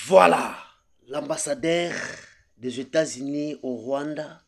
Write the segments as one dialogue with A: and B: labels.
A: Voilà, l'ambassadeur des États-Unis au Rwanda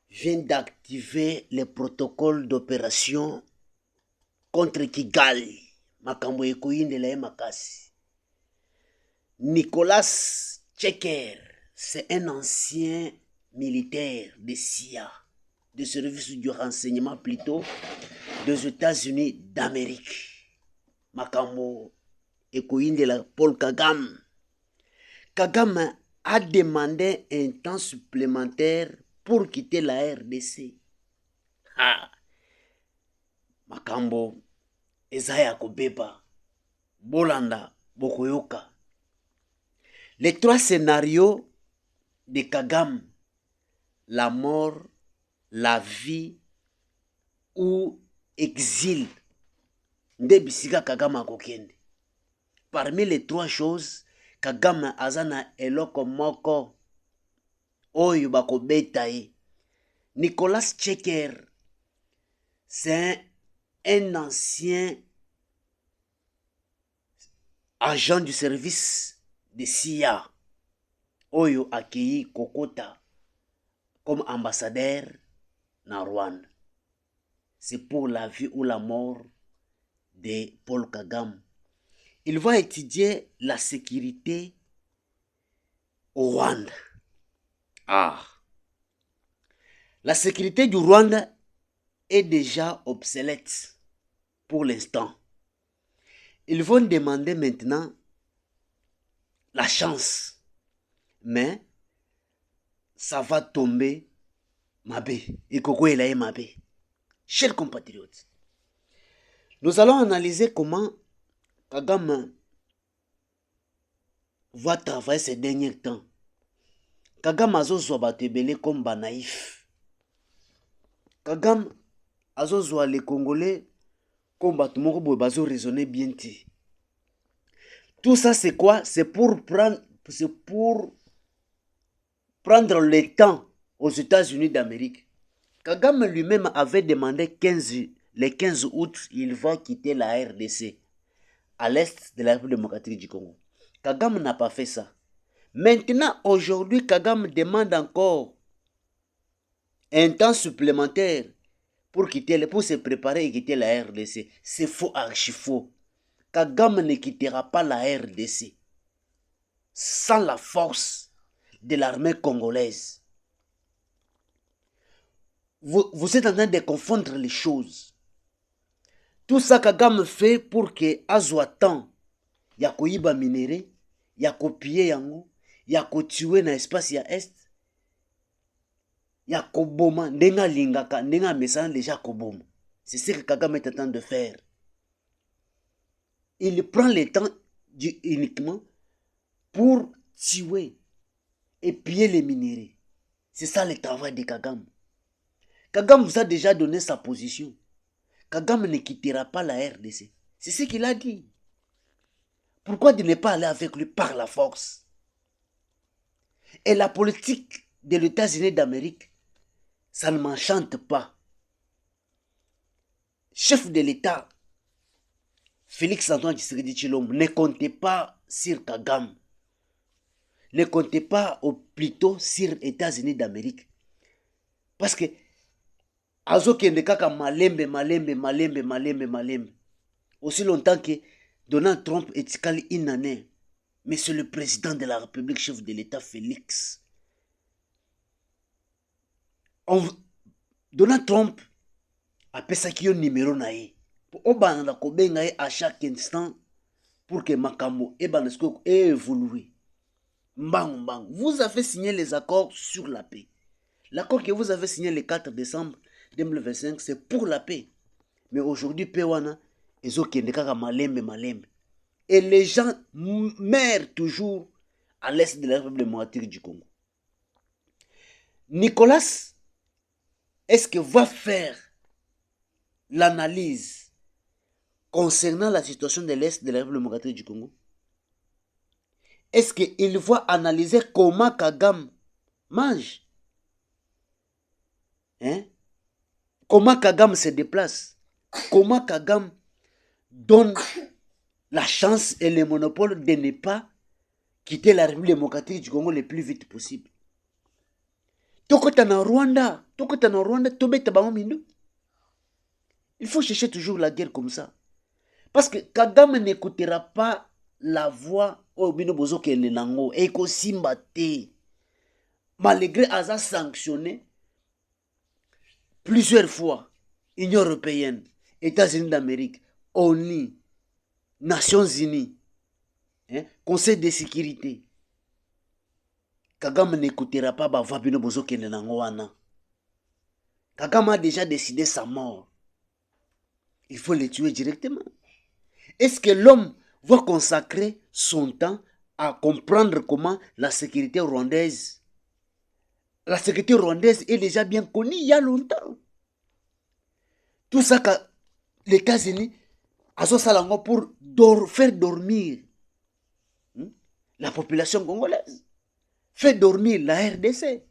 A: vient d'activer les protocoles d'opération contre Kigali. Makambo ekoyindela ye makasi. Nicolas Tcheker, c'est un ancien militaire de CIA, de service du renseignement plutôt, des États-Unis d'Amérique. Makambo ekoyindela Paul Kagame. Kagame a demandé un temps supplémentaire pour quitter la RDC. Ha! Makambo ezaya kobeba bolanda bokoyoka. Les trois scénarios de Kagame, la mort, la vie ou exil, nde bisika Kagame akokende. Parmi les trois choses, Kagame azana eloko moko oyo bakobeta ye. Nicolas Tcheker, c'est un ancien agent du service de CIA oyo accueilli kokota comme ambassadeur na Rwanda. C'est pour la vie ou la mort de Paul Kagame. Il va étudier la sécurité au Rwanda. Ah. La sécurité du Rwanda est déjà obsolète pour l'instant. Ils vont demander maintenant la chance. Mais ça va tomber mabé. Mabé. Chers compatriotes, nous allons analyser comment Kagame va travailler ces derniers temps. Kagame azozwa bato ebele comme banaïf. Kagame azozwa les Congolais comme bato moko boye bazo raisonner bien ti. Tout ça c'est quoi? C'est pour prendre le temps aux États-Unis d'Amérique. Kagame lui-même avait demandé le 15 août, il va quitter la RDC à l'est de la République démocratique du Congo. Kagame n'a pas fait ça. Maintenant, aujourd'hui, Kagame demande encore un temps supplémentaire pour se préparer et quitter la RDC. C'est faux, archi faux. Kagame ne quittera pas la RDC sans la force de l'armée congolaise. Vous êtes en train de confondre les choses. Tout ça Kagame fait pour que azwa temps ya koyiba minéré, ya kopie yango, ya kotuer na espace ya est, ya koboma ndenga lingaka, ndenga mesana déjà koboma. C'est ce que Kagame est en train de faire. Il prend le temps uniquement pour tuer et piller les minéraux. C'est ça le travail de Kagame. Kagame vous a déjà donné sa position. Kagame ne quittera pas la RDC. C'est ce qu'il a dit. Pourquoi de ne pas aller avec lui par la force? Et la politique de l'États-Unis d'Amérique, ça ne m'enchante pas. Chef de l'État, Félix Antoine Tshisekedi Tshilombo, ne comptez pas sur Kagame. Ne comptez pas plutôt sur les États-Unis d'Amérique. Parce que azokende kaka malembe. Aussi longtemps que Donald Trump etikali une année. Mais c'est le président de la République, chef de l'État, Félix. Donald Trump apesaki yo numéro na ye. Obanda kobenga ye à chaque instant pour que makambo ebandesko évolue. Mbang. Vous avez signé les accords sur la paix. L'accord que vous avez signé le 4 décembre 2025, c'est pour la paix. Mais aujourd'hui, Pewana, ezokende kaka malembe. Et les gens meurent toujours à l'est de la République démocratique du Congo. Nicolas, est-ce que va faire l'analyse concernant la situation de l'est de la République démocratique du Congo? Est-ce qu'il va analyser comment Kagame mange? Comment Kagame se déplace? Comment Kagame donne la chance et le monopole de ne pas quitter la République démocratique du Congo le plus vite possible. Tokota na Rwanda, tobeta bango mindu. Il faut chercher toujours la guerre comme ça. Parce que Kagame n'écoutera pas la voix au bino bozo kele nango et ko simba te. Malgré Aza sanctionné plusieurs fois, Union européenne, États-Unis d'Amérique, ONU, Nations Unies, hein, Conseil de sécurité. Kagame n'écoutera pas la voix bino bozo kele nango wana. Kagame a déjà décidé sa mort. Il faut le tuer directement. Est-ce que l'homme va consacrer son temps à comprendre comment la sécurité rwandaise est déjà bien connue il y a longtemps. Tout ça que les États-Unis ont pour faire dormir la population congolaise, faire dormir la RDC.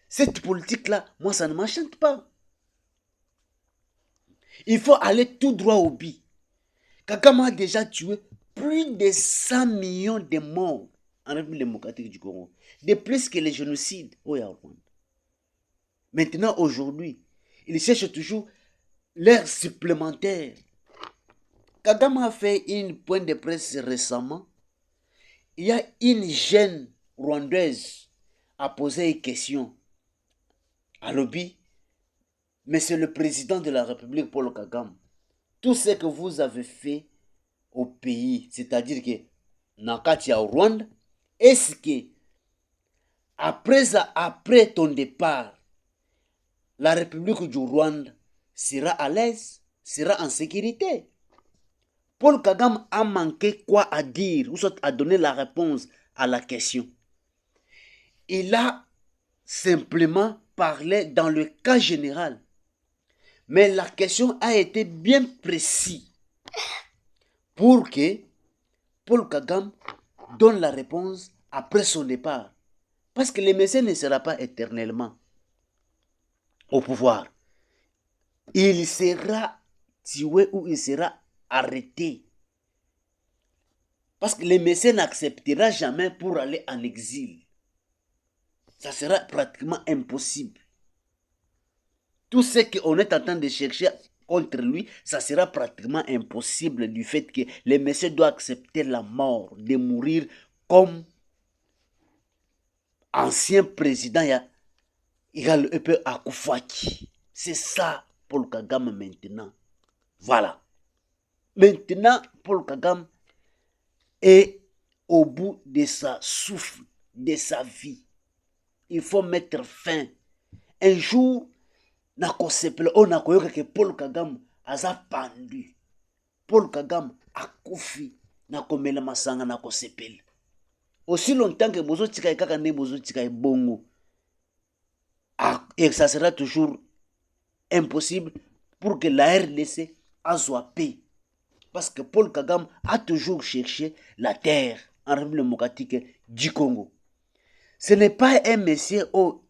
A: Cette politique-là, moi, ça ne m'enchante pas. Il faut aller tout droit au but. Kagame a déjà tué plus de 100 millions de morts en République démocratique du Congo. De plus que les génocides au Rwanda. Maintenant, aujourd'hui, ils cherchent toujours l'air supplémentaire. Kagame a fait une point de presse récemment. Il y a une jeune rwandaise a posé une question à lobby. Mais c'est le président de la République, Paul Kagame. Tout ce que vous avez fait au pays, c'est-à-dire que Nakatia au Rwanda, est-ce que après ton départ, la République du Rwanda sera à l'aise, sera en sécurité? Paul Kagame a manqué quoi à dire, ou soit à donner la réponse à la question. Il a simplement parlé dans le cas général. Mais la question a été bien précise pour que Paul Kagame donne la réponse après son départ. Parce que le Messie ne sera pas éternellement au pouvoir. Il sera tué ou il sera arrêté. Parce que le Messie n'acceptera jamais pour aller en exil. Ça sera pratiquement impossible. Tout ce qu'on est en train de chercher contre lui, ça sera pratiquement impossible du fait que le Messie doit accepter la mort, de mourir comme ancien président Igal Akufaki. C'est ça Paul Kagame maintenant. Voilà. Maintenant, Paul Kagame est au bout de sa souffle, de sa vie. Il faut mettre fin. Un jour, on a que Paul Kagame a pendu. Paul Kagame a koufi. Nakomela masanga nakosepela. Aussi longtemps que bozo tika kaka ne bozo tika bongo. Et ça sera toujours impossible pour que la RDC soit paix. Parce que Paul Kagame a toujours cherché la terre en République démocratique du Congo. Ce n'est pas un monsieur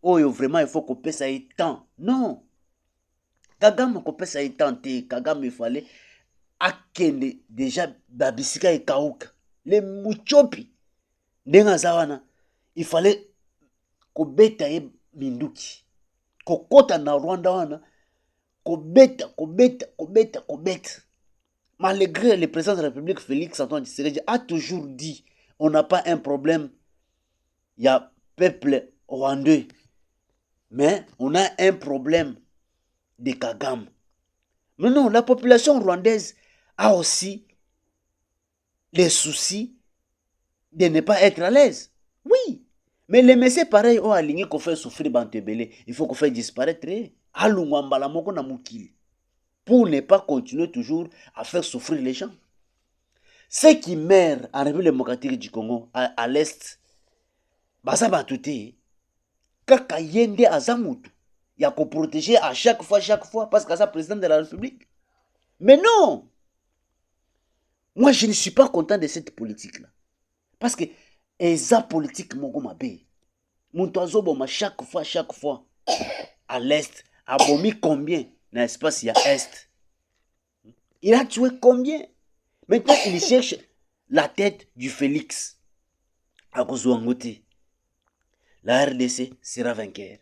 A: vraiment il faut qu'on paie ça et tant. Non. Kagame qu'on paie ça et tant. Kagame il fallait akende déjà babisika et kauka. Les muchopi. Ndenga zawana. Il fallait qu'on beta ye minduki. Qu'on kota na Rwanda wana. Qu'on beta. Malgré le président de la République, Félix Antoine Tshisekedi, a toujours dit on n'a pas un problème. Il y a peuple rwandais. Mais on a un problème de Kagame. Mais non, la population rwandaise a aussi les soucis de ne pas être à l'aise. Oui. Mais les messieurs pareils ont aligné qu'on fait souffrir Bantebele. Il faut qu'on fait disparaître. Alungwambala moko na mukili. Pour ne pas continuer toujours à faire souffrir les gens. Ceux qui meurent en République démocratique du Congo, à l'Est, baza batouté, kaka yende azamutu, ya ko protéger à chaque fois, parce que c'est président de la République. Mais non! Moi, je ne suis pas content de cette politique-là. Parce que, eza politique mongo mabe. Montoazo boma chaque fois, à l'Est, a bomi combien? N'est-ce pas s'il y a Est? Il a tué combien? Maintenant, il cherche la tête du Félix. akozwa yango te. La RDC sera vainqueur.